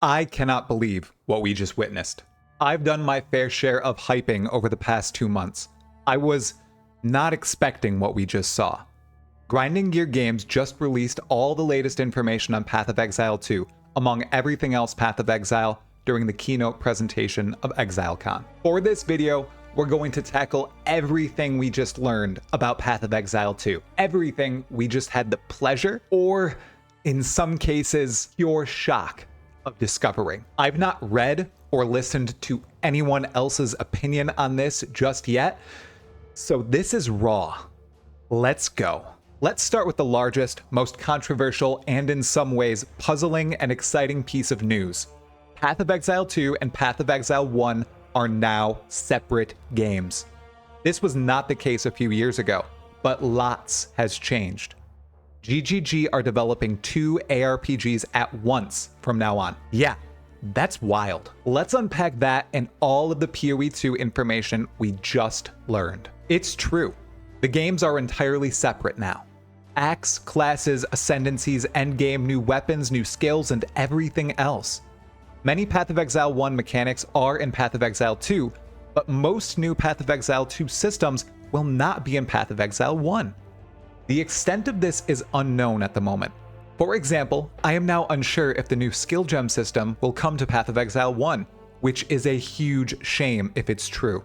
I cannot believe what we just witnessed. I've done my fair share of hyping over the past 2 months. I was not expecting what we just saw. Grinding Gear Games just released all the latest information on Path of Exile 2, among everything else Path of Exile, during the keynote presentation of ExileCon. For this video, we're going to tackle everything we just learned about Path of Exile 2. Everything we just had the pleasure, or in some cases, pure shock of discovering. I've not read or listened to anyone else's opinion on this just yet, so this is raw. Let's go. Let's start with the largest, most controversial, and in some ways puzzling and exciting piece of news. Path of Exile 2 and Path of Exile 1 are now separate games. This was not the case a few years ago, but lots has changed. GGG are developing 2 ARPGs at once from now on. Yeah, that's wild. Let's unpack that and all of the PoE 2 information we just learned. It's true. The games are entirely separate now. Acts, classes, ascendancies, endgame, new weapons, new skills, and everything else. Many Path of Exile 1 mechanics are in Path of Exile 2, but most new Path of Exile 2 systems will not be in Path of Exile 1. The extent of this is unknown at the moment. For example, I am now unsure if the new skill gem system will come to Path of Exile 1, which is a huge shame if it's true.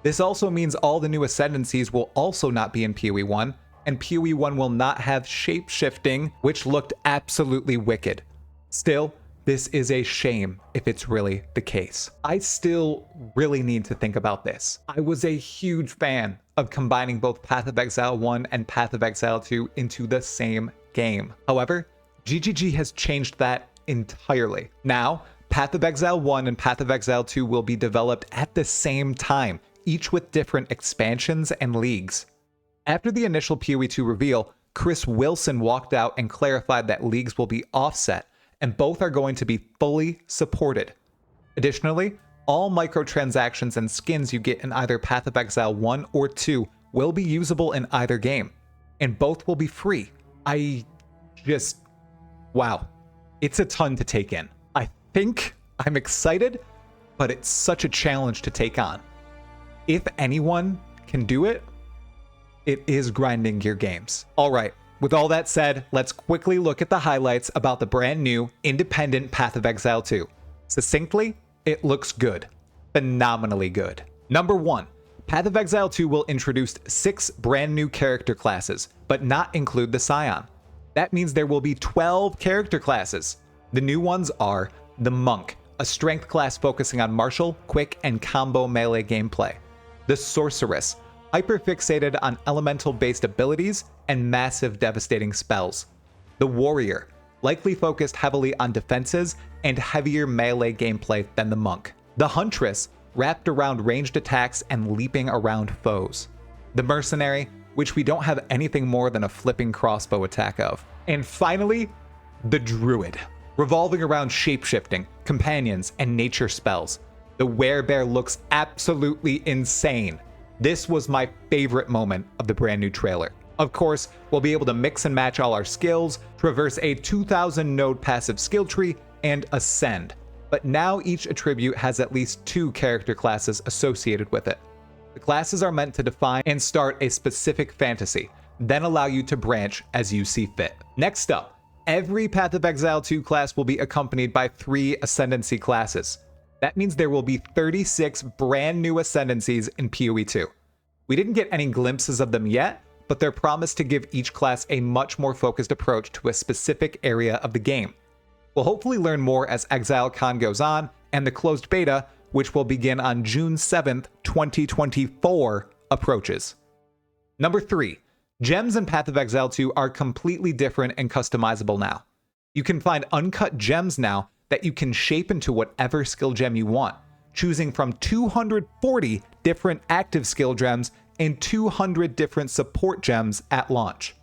This also means all the new ascendancies will also not be in PoE 1, and PoE 1 will not have shape-shifting, which looked absolutely wicked. Still, this is a shame if it's really the case. I still really need to think about this. I was a huge fan of combining both Path of Exile 1 and Path of Exile 2 into the same game. However, GGG has changed that entirely. Now, Path of Exile 1 and Path of Exile 2 will be developed at the same time, each with different expansions and leagues. After the initial PoE 2 reveal, Chris Wilson walked out and clarified that leagues will be offset, and both are going to be fully supported. Additionally, all microtransactions and skins you get in either Path of Exile 1 or 2 will be usable in either game, and both will be free. Wow. It's a ton to take in. I think I'm excited, but it's such a challenge to take on. If anyone can do it, it is Grinding Gear Games. All right. With all that said, let's quickly look at the highlights about the brand new independent Path of Exile 2. Succinctly, it looks good. Phenomenally good. Number 1, Path of Exile 2 will introduce 6 brand new character classes, but not include the Scion. That means there will be 12 character classes. The new ones are the Monk, a strength class focusing on martial, quick, and combo melee gameplay. The Sorceress, hyper-fixated on elemental-based abilities and massive devastating spells. The Warrior, likely focused heavily on defenses and heavier melee gameplay than the Monk. The Huntress, wrapped around ranged attacks and leaping around foes. The Mercenary, which we don't have anything more than a flipping crossbow attack of. And finally, the Druid, revolving around shapeshifting, companions, and nature spells. The Werebear looks absolutely insane. This was my favorite moment of the brand new trailer. Of course, we'll be able to mix and match all our skills, traverse a 2,000 node passive skill tree, and ascend. But now each attribute has at least 2 character classes associated with it. The classes are meant to define and start a specific fantasy, then allow you to branch as you see fit. Next up, every Path of Exile 2 class will be accompanied by 3 ascendancy classes. That means there will be 36 brand new ascendancies in PoE 2. We didn't get any glimpses of them yet, but they're promised to give each class a much more focused approach to a specific area of the game. We'll hopefully learn more as ExileCon goes on, and the closed beta, which will begin on June 7th, 2024, approaches. Number 3, gems in Path of Exile 2 are completely different and customizable now. You can find uncut gems now that you can shape into whatever skill gem you want, choosing from 240 different active skill gems and 200 different support gems at launch.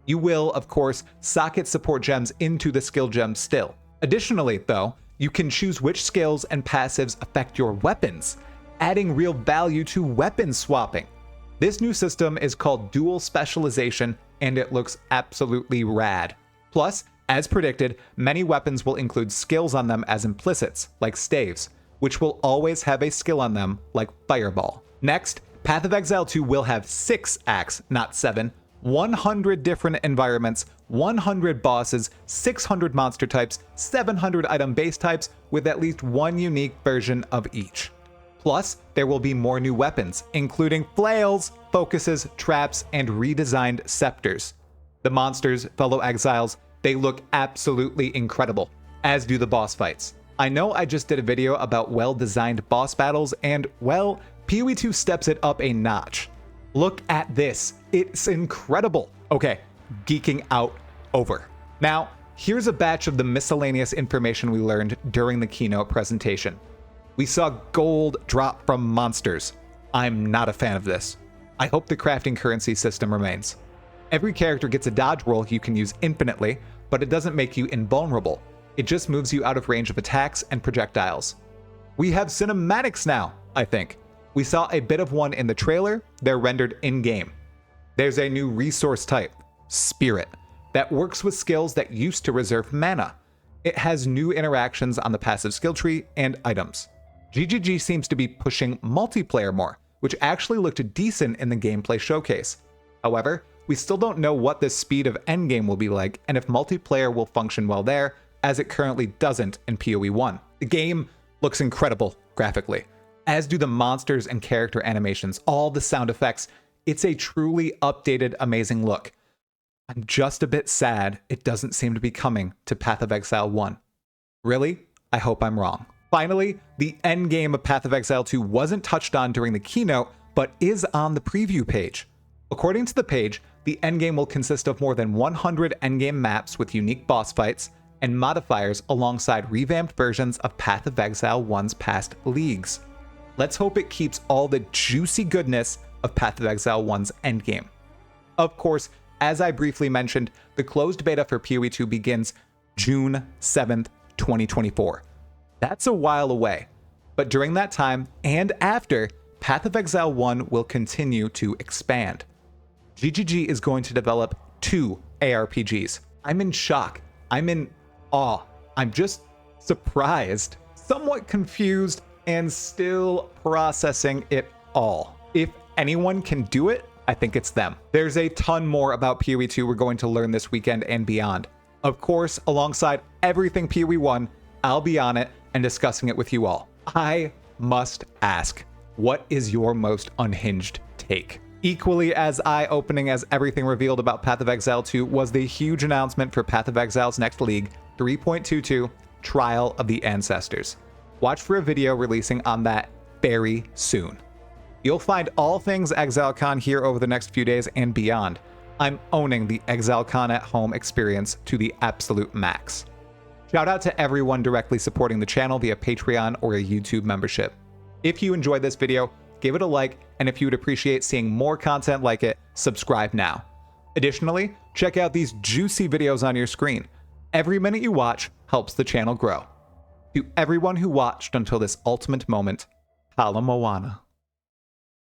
You will, of course, socket support gems into the skill gems still. Additionally, though, you can choose which skills and passives affect your weapons, adding real value to weapon swapping. This new system is called Dual Specialization, and it looks absolutely rad. Plus, As predicted, many weapons will include skills on them as implicits, like staves, which will always have a skill on them, like Fireball. Next, Path of Exile 2 will have 6 acts, not 7, 100 different environments, 100 bosses, 600 monster types, 700 item base types, with at least one unique version of each. Plus, there will be more new weapons, including flails, focuses, traps, and redesigned scepters. The monsters, fellow exiles, they look absolutely incredible, as do the boss fights. I know I just did a video about well-designed boss battles, and, well, PoE 2 steps it up a notch. Look at this. It's incredible. Okay, geeking out over. Now, here's a batch of the miscellaneous information we learned during the keynote presentation. We saw gold drop from monsters. I'm not a fan of this. I hope the crafting currency system remains. Every character gets a dodge roll you can use infinitely, but it doesn't make you invulnerable. It just moves you out of range of attacks and projectiles. We have cinematics now, I think. We saw a bit of one in the trailer. They're rendered in-game. There's a new resource type, Spirit, that works with skills that used to reserve mana. It has new interactions on the passive skill tree and items. GGG seems to be pushing multiplayer more, which actually looked decent in the gameplay showcase. However, we still don't know what the speed of endgame will be like and if multiplayer will function well there, as it currently doesn't in PoE 1. The game looks incredible graphically, as do the monsters and character animations, all the sound effects. It's a truly updated, amazing look. I'm just a bit sad it doesn't seem to be coming to Path of Exile 1. Really? I hope I'm wrong. Finally, the endgame of Path of Exile 2 wasn't touched on during the keynote, but is on the preview page. According to the page, the endgame will consist of more than 100 endgame maps with unique boss fights and modifiers alongside revamped versions of Path of Exile 1's past leagues. Let's hope it keeps all the juicy goodness of Path of Exile 1's endgame. Of course, as I briefly mentioned, the closed beta for PoE 2 begins June 7th, 2024. That's a while away, but during that time and after, Path of Exile 1 will continue to expand. GGG is going to develop 2 ARPGs. I'm in shock. I'm in awe. I'm just surprised, somewhat confused, and still processing it all. If anyone can do it, I think it's them. There's a ton more about PoE 2 we're going to learn this weekend and beyond. Of course, alongside everything PoE 1, I'll be on it and discussing it with you all. I must ask, what is your most unhinged take? Equally as eye-opening as everything revealed about Path of Exile 2 was the huge announcement for Path of Exile's next league, 3.22, Trial of the Ancestors. Watch for a video releasing on that very soon. You'll find all things ExileCon here over the next few days and beyond. I'm owning the ExileCon at home experience to the absolute max. Shout out to everyone directly supporting the channel via Patreon or a YouTube membership. If you enjoyed this video, give it a like, and if you would appreciate seeing more content like it, subscribe now. Additionally, check out these juicy videos on your screen. Every minute you watch helps the channel grow. To everyone who watched until this ultimate moment, Hala Moana.